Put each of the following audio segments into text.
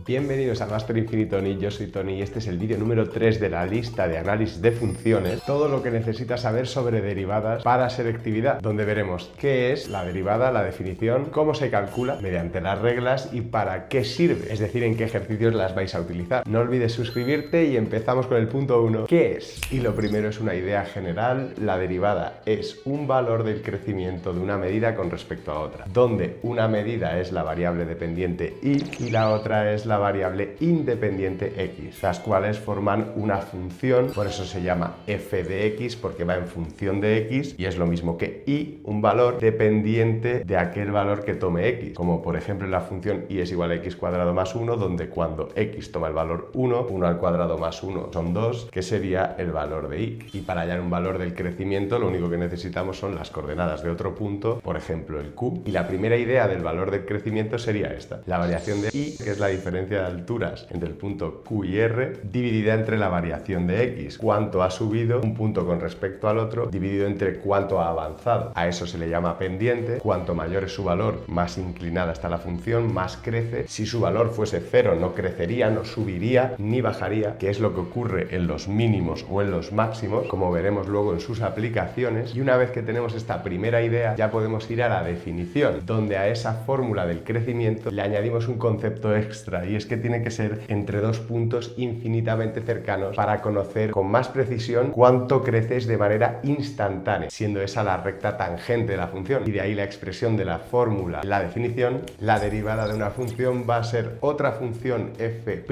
Bienvenidos a Master Infinity Tony, yo soy Tony y este es el vídeo número 3 de la lista de análisis de funciones, todo lo que necesitas saber sobre derivadas para selectividad, donde veremos qué es la derivada, la definición, cómo se calcula mediante las reglas y para qué sirve, es decir, en qué ejercicios las vais a utilizar. No olvides suscribirte y empezamos con el punto 1. ¿Qué es? Y lo primero es una idea general. La derivada es un valor del crecimiento de una medida con respecto a otra, donde una medida es la variable dependiente y la otra es la variable independiente x, las cuales forman una función, por eso se llama f de x, porque va en función de x y es lo mismo que y, un valor dependiente de aquel valor que tome x, como por ejemplo en la función y es igual a x cuadrado más 1, donde cuando x toma el valor 1, 1 al cuadrado más 1 son 2, que sería el valor de y. Y para hallar un valor del crecimiento lo único que necesitamos son las coordenadas de otro punto, por ejemplo el q. Y la primera idea del valor del crecimiento sería esta, la variación de y, que es la diferencia de alturas entre el punto Q y R, dividida entre la variación de X, cuánto ha subido un punto con respecto al otro, dividido entre cuánto ha avanzado. A eso se le llama pendiente. Cuanto mayor es su valor, más inclinada está la función, más crece. Si su valor fuese 0, no crecería, no subiría ni bajaría, que es lo que ocurre en los mínimos o en los máximos, como veremos luego en sus aplicaciones. Y una vez que tenemos esta primera idea, ya podemos ir a la definición, donde a esa fórmula del crecimiento le añadimos un concepto extra, y es que tiene que ser entre dos puntos infinitamente cercanos para conocer con más precisión cuánto creces de manera instantánea, siendo esa la recta tangente de la función. Y de ahí la expresión de la fórmula, la definición. La derivada de una función va a ser otra función f'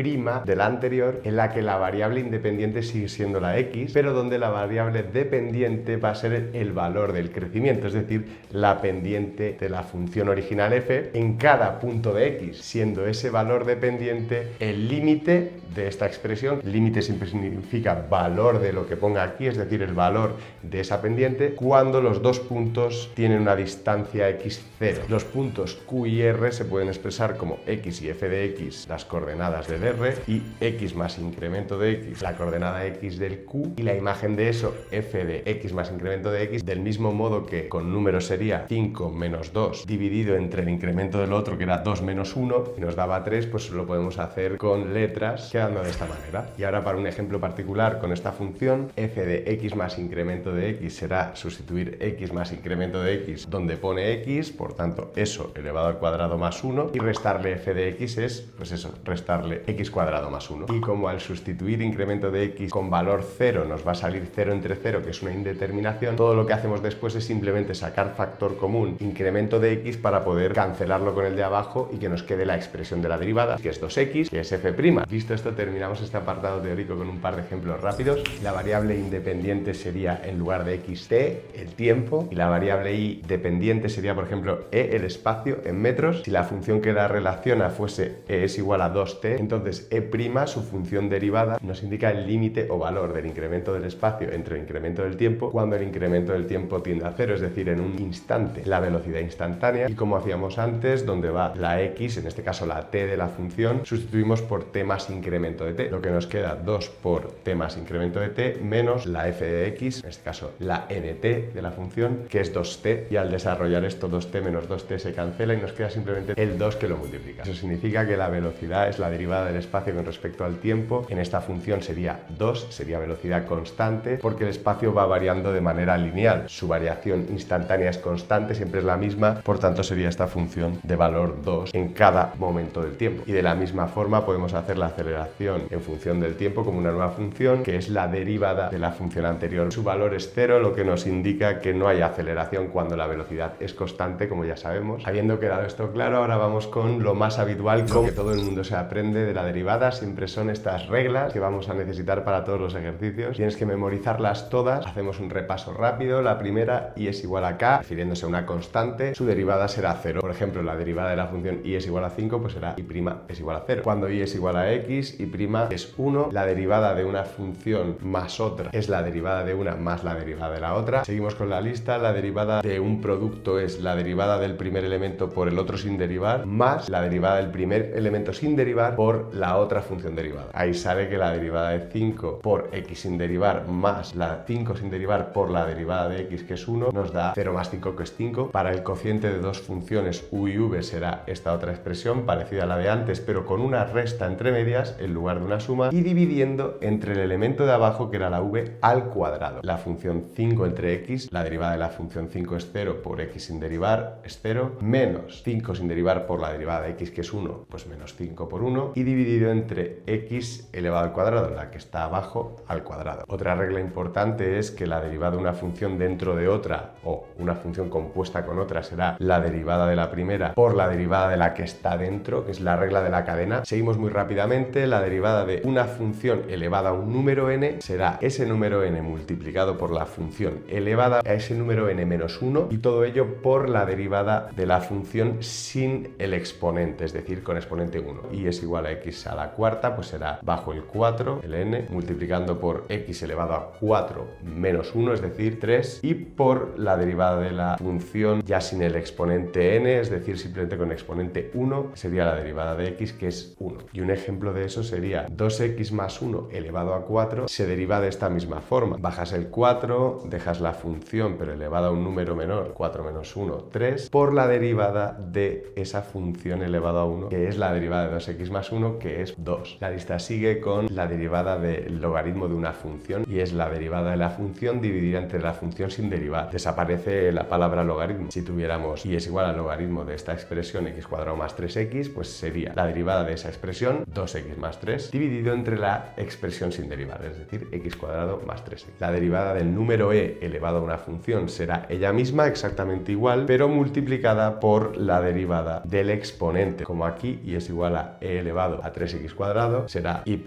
de la anterior, en la que la variable independiente sigue siendo la x, pero donde la variable dependiente va a ser el valor del crecimiento, es decir, la pendiente de la función original f en cada punto de x, siendo ese valor dependiente el límite de esta expresión. Límite siempre significa valor de lo que ponga aquí, es decir, el valor de esa pendiente, cuando los dos puntos tienen una distancia x0. Los puntos q y r se pueden expresar como x y f de x, las coordenadas del r, y x más incremento de x, la coordenada x del q, y la imagen de eso, f de x más incremento de x, del mismo modo que con números sería 5 menos 2 dividido entre el incremento del otro, que era 2 menos 1, y nos daba 3, pues lo podemos hacer con letras, quedando de esta manera. Y ahora, para un ejemplo particular con esta función, f de x más incremento de x será sustituir x más incremento de x donde pone x, por tanto eso elevado al cuadrado más 1, y restarle f de x es, pues eso, restarle x cuadrado más 1. Y como al sustituir incremento de x con valor 0 nos va a salir 0 entre 0, que es una indeterminación, todo lo que hacemos después es simplemente sacar factor común incremento de x para poder cancelarlo con el de abajo y que nos quede la expresión de la derivada, que es 2x, que es f'. Visto esto, terminamos este apartado teórico con un par de ejemplos rápidos. La variable independiente sería, en lugar de xt, el tiempo, y la variable y dependiente sería, por ejemplo, e, el espacio en metros. Si la función que la relaciona fuese e es igual a 2t, entonces e', su función derivada, nos indica el límite o valor del incremento del espacio entre el incremento del tiempo, cuando el incremento del tiempo tiende a 0, es decir, en un instante, la velocidad instantánea. Y como hacíamos antes, donde va la x, en este caso la t de la función, sustituimos por t más incremento de t, lo que nos queda 2 por t más incremento de t menos la f de x, en este caso la e de t de la función, que es 2t, y al desarrollar esto 2t menos 2t se cancela y nos queda simplemente el 2 que lo multiplica. Eso significa que la velocidad es la derivada del espacio con respecto al tiempo. En esta función sería 2, sería velocidad constante, porque el espacio va variando de manera lineal. Su variación instantánea es constante, siempre es la misma, por tanto sería esta función de valor 2 en cada momento del tiempo. Y de la misma forma podemos hacer la aceleración en función del tiempo como una nueva función, que es la derivada de la función anterior. Su valor es 0, lo que nos indica que no hay aceleración cuando la velocidad es constante, como ya sabemos. Habiendo quedado esto claro, ahora vamos con lo más habitual, con que todo el mundo se aprende de la derivada. Siempre son estas reglas que vamos a necesitar para todos los ejercicios. Tienes que memorizarlas todas. Hacemos un repaso rápido. La primera, y es igual a k, refiriéndose a una constante, su derivada será 0. Por ejemplo, la derivada de la función y es igual a 5, pues será y' es igual a 0. Cuando y es igual a x, y' es 1, la derivada de una función más otra es la derivada de una más la derivada de la otra. Seguimos con la lista. La derivada de un producto es la derivada del primer elemento por el otro sin derivar, más la derivada del primer elemento sin derivar por la otra función derivada. Ahí sale que la derivada de 5 por x sin derivar más la 5 sin derivar por la derivada de x, que es 1, nos da 0 más 5, que es 5. Para el cociente de dos funciones u y v será esta otra expresión parecida a la de antes, pero con una resta entre medias en lugar de una suma, y dividiendo entre el elemento de abajo, que era la v, al cuadrado. La función 5 entre x, la derivada de la función 5 es 0 por x sin derivar, es 0, menos 5 sin derivar por la derivada de x, que es 1, pues menos 5 por 1, y dividido entre x elevado al cuadrado, la que está abajo, al cuadrado. Otra regla importante es que la derivada de una función dentro de otra, o una función compuesta con otra, será la derivada de la primera por la derivada de la que está dentro, que es la regla de la cadena. Seguimos muy rápidamente. La derivada de una función elevada a un número n será ese número n multiplicado por la función elevada a ese número n menos 1, y todo ello por la derivada de la función sin el exponente, es decir, con exponente 1. Y es igual a x a la cuarta, pues será bajo el 4, el n, multiplicando por x elevado a 4 menos 1, es decir, 3, y por la derivada de la función ya sin el exponente n, es decir, simplemente con exponente 1, sería la derivada de x, que es 1. Y un ejemplo de eso sería 2x más 1 elevado a 4 se deriva de esta misma forma. Bajas el 4, dejas la función pero elevada a un número menor, 4 menos 1, 3, por la derivada de esa función elevada a 1, que es la derivada de 2x más 1, que es 2. La lista sigue con la derivada del logaritmo de una función, y es la derivada de la función dividida entre la función sin derivar. Desaparece la palabra logaritmo. Si tuviéramos y es igual al logaritmo de esta expresión x cuadrado más 3x, pues sería la derivada de esa expresión, 2x más 3, dividido entre la expresión sin derivar, es decir, x cuadrado más 3x. La derivada del número e elevado a una función será ella misma exactamente igual, pero multiplicada por la derivada del exponente, como aquí y es igual a e elevado a 3x cuadrado, será y'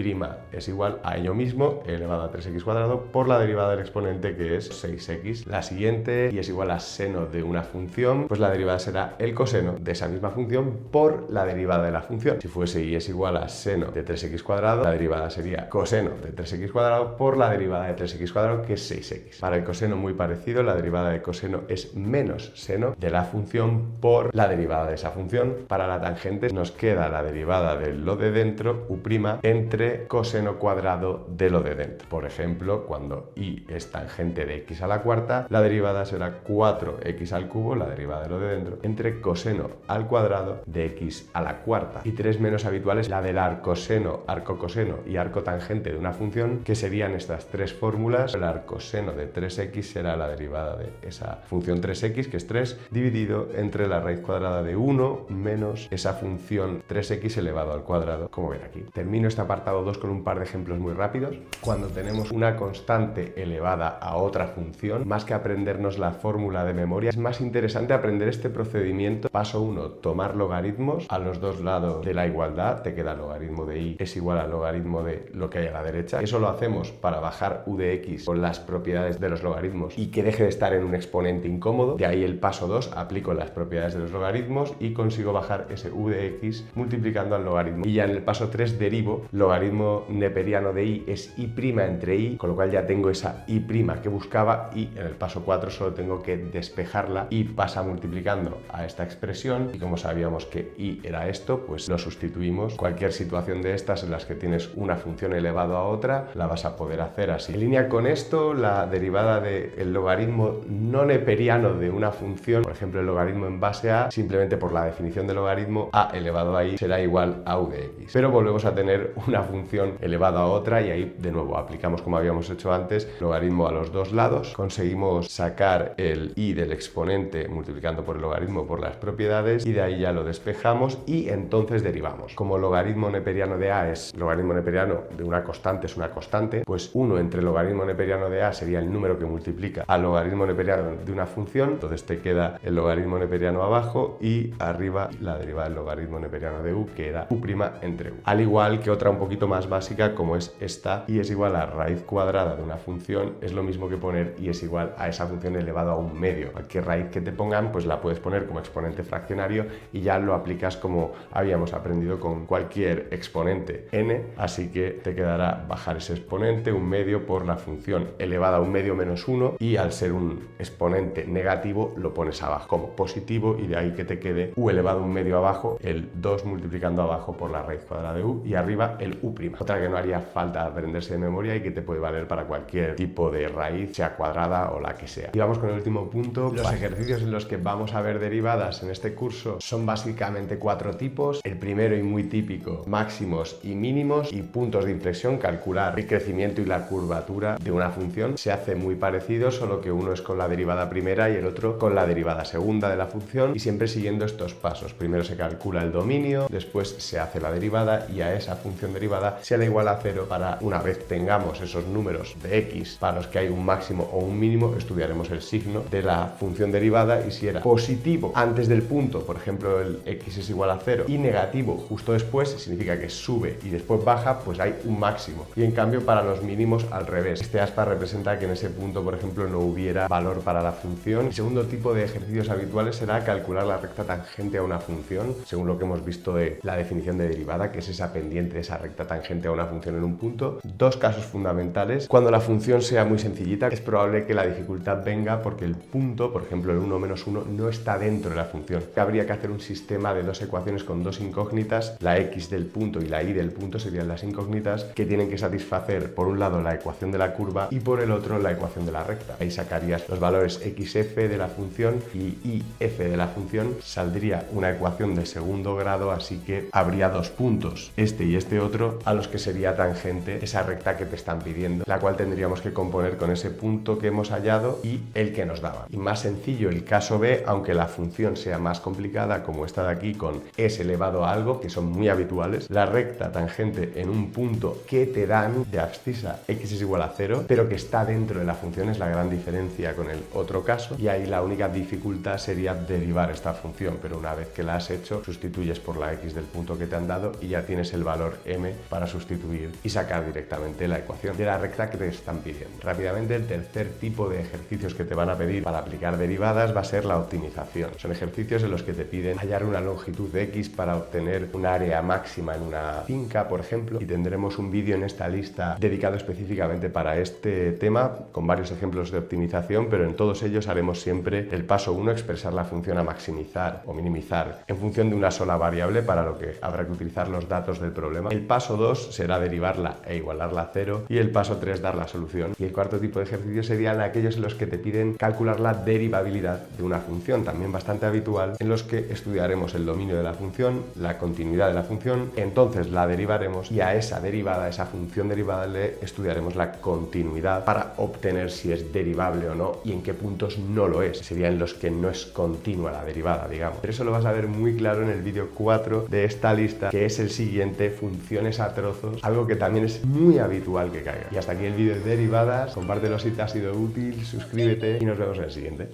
es igual a ello mismo, e elevado a 3x cuadrado, por la derivada del exponente, que es 6x. La siguiente, y es igual a seno de una función, pues la derivada será el coseno de esa misma función por la derivada de la función. Si fuese y es igual a seno de 3x cuadrado, la derivada sería coseno de 3x cuadrado por la derivada de 3x cuadrado, que es 6x. Para el coseno muy parecido, la derivada de coseno es menos seno de la función por la derivada de esa función. Para la tangente nos queda la derivada de lo de dentro, u', entre coseno cuadrado de lo de dentro. Por ejemplo, cuando y es tangente de x a la cuarta, la derivada será 4x al cubo, la derivada de lo de dentro, entre coseno al cuadrado de x a la cuarta. Y tres menos habituales, la del arcoseno, arcocoseno y arcotangente de una función, que serían estas tres fórmulas. El arcoseno de 3x será la derivada de esa función 3x, que es 3, dividido entre la raíz cuadrada de 1 menos esa función 3x elevado al cuadrado, como ven aquí. Termino este apartado 2 con un par de ejemplos muy rápidos. Cuando tenemos una constante elevada a otra función, más que aprendernos la fórmula de memoria, es más interesante aprender este procedimiento. Paso 1, tomar logaritmos a los dos lados de la igualdad. Te queda logaritmo de y es igual al logaritmo de lo que hay a la derecha. Eso lo hacemos para bajar u de x con las propiedades de los logaritmos y que deje de estar en un exponente incómodo. De ahí el paso 2, aplico las propiedades de los logaritmos y consigo bajar ese u de x multiplicando al logaritmo. Y ya en el paso 3 derivo logaritmo neperiano de y es y' entre y, con lo cual ya tengo esa y' que buscaba, y en el paso 4 solo tengo que despejarla y pasa multiplicando a esta expresión, y como sabíamos que y era esto, pues lo sustituimos. Cualquier situación de estas en las que tienes una función elevado a otra, la vas a poder hacer así. En línea con esto, la derivada del logaritmo no neperiano de una función, por ejemplo el logaritmo en base a, simplemente por la definición del logaritmo, a elevado a y será igual a u de x. Pero volvemos a tener una función elevada a otra, y ahí de nuevo aplicamos, como habíamos hecho antes, logaritmo a los dos lados. Conseguimos sacar el y del exponente multiplicando por el logaritmo por las propiedades, y de ahí ya lo despejamos y entonces derivamos. Como logaritmo neperiano de a es logaritmo neperiano de una constante, es una constante, pues 1 entre logaritmo neperiano de a sería el número que multiplica al logaritmo neperiano de una función. Entonces te queda el logaritmo neperiano abajo y arriba la derivada del logaritmo neperiano de u, que era u' entre u. Al igual que otra un poquito más básica, como es esta, y es igual a raíz cuadrada de una función, es lo mismo que poner y es igual a esa función elevado a un medio. Cualquier raíz que te pongan, pues la puedes poner como exponente fraccionario y ya lo aplicas como habíamos aprendido con cualquier exponente n, así que te quedará bajar ese exponente, un medio, por la función elevada a un medio menos 1, y al ser un exponente negativo lo pones abajo como positivo, y de ahí que te quede u elevado a un medio abajo, el 2 multiplicando abajo por la raíz cuadrada de u, y arriba el u'. Otra que no haría falta aprenderse de memoria y que te puede valer para cualquier tipo de raíz, sea cuadrada o la que sea. Y vamos con el último punto. Los ejercicios en los que vamos a ver derivadas en este curso son básicamente 4 tipos. El primero y muy típico, máximos y mínimos y puntos de inflexión, calcular el crecimiento y la curvatura de una función. Se hace muy parecido, solo que uno es con la derivada primera y el otro con la derivada segunda de la función, y siempre siguiendo estos pasos. Primero se calcula el dominio, después se hace la derivada y a esa función derivada se le iguala a 0 para, una vez tengamos esos números de x para los que hay un máximo o un mínimo, estudiaremos el signo de la función derivada, y si era positivo antes del punto, por ejemplo el x es igual a 0, y negativo justo después, significa que sube y después baja, pues hay un máximo. Y en cambio para los mínimos al revés. Este aspa representa que en ese punto, por ejemplo, no hubiera valor para la función. El segundo tipo de ejercicios habituales será calcular la recta tangente a una función, según lo que hemos visto de la definición de derivada, que es esa pendiente, esa recta tangente a una función en un punto. Dos casos fundamentales. Cuando la función sea muy sencillita, es probable que la dificultad venga porque el punto, por ejemplo el 1 menos 1, no está dentro de la función. Habría que hacer un sistema de dos ecuaciones con dos incógnitas, la x del punto y la y del punto serían las incógnitas, que tienen que satisfacer por un lado la ecuación de la curva y por el otro la ecuación de la recta. Ahí sacarías los valores xf de la función y if de la función, saldría una ecuación de segundo grado, así que habría dos puntos, este y este otro, a los que sería tangente esa recta que te están pidiendo, la cual tendríamos que componer con ese punto que hemos hallado y el que nos daba. Y más sencillo el caso B, aunque la función sea más complicada, como esta de aquí con s elevado a algo, que son muy habituales. La recta tangente en un punto que te dan de abscisa x es igual a 0, pero que está dentro de la función, es la gran diferencia con el otro caso, y ahí la única dificultad sería derivar esta función, pero una vez que la has hecho, sustituyes por la x del punto que te han dado y ya tienes el valor m para sustituir y sacar directamente la ecuación de la recta que te están pidiendo. Rápidamente, el tercer tipo de ejercicios que te van a pedir para aplicar derivadas va a ser la optimización. Son ejercicios en los que te piden hallar una longitud de x para obtener un área máxima en una finca, por ejemplo, y tendremos un vídeo en esta lista dedicado específicamente para este tema, con varios ejemplos de optimización, pero en todos ellos haremos siempre el paso 1, expresar la función a maximizar o minimizar en función de una sola variable, para lo que habrá que utilizar los datos del problema. El paso 2 será derivarla e igualarla a 0, y el paso 3 dar la solución. Y el cuarto tipo de ejercicios serían aquellos en los que te piden calcular la derivabilidad de una función, también bastante habitual, en los que estudiaremos el dominio de la función, la continuidad de la función, entonces la derivaremos y a esa derivada, a esa función derivada, le estudiaremos la continuidad para obtener si es derivable o no y en qué puntos no lo es. Serían los que no es continua la derivada, digamos. Pero eso lo vas a ver muy claro en el vídeo 4 de esta lista, que es el siguiente, funciones a trozos, algo que también es muy habitual que caiga. Y hasta aquí el vídeo de derivadas. Compártelo si te ha sido útil, suscríbete y nos vemos en el siguiente.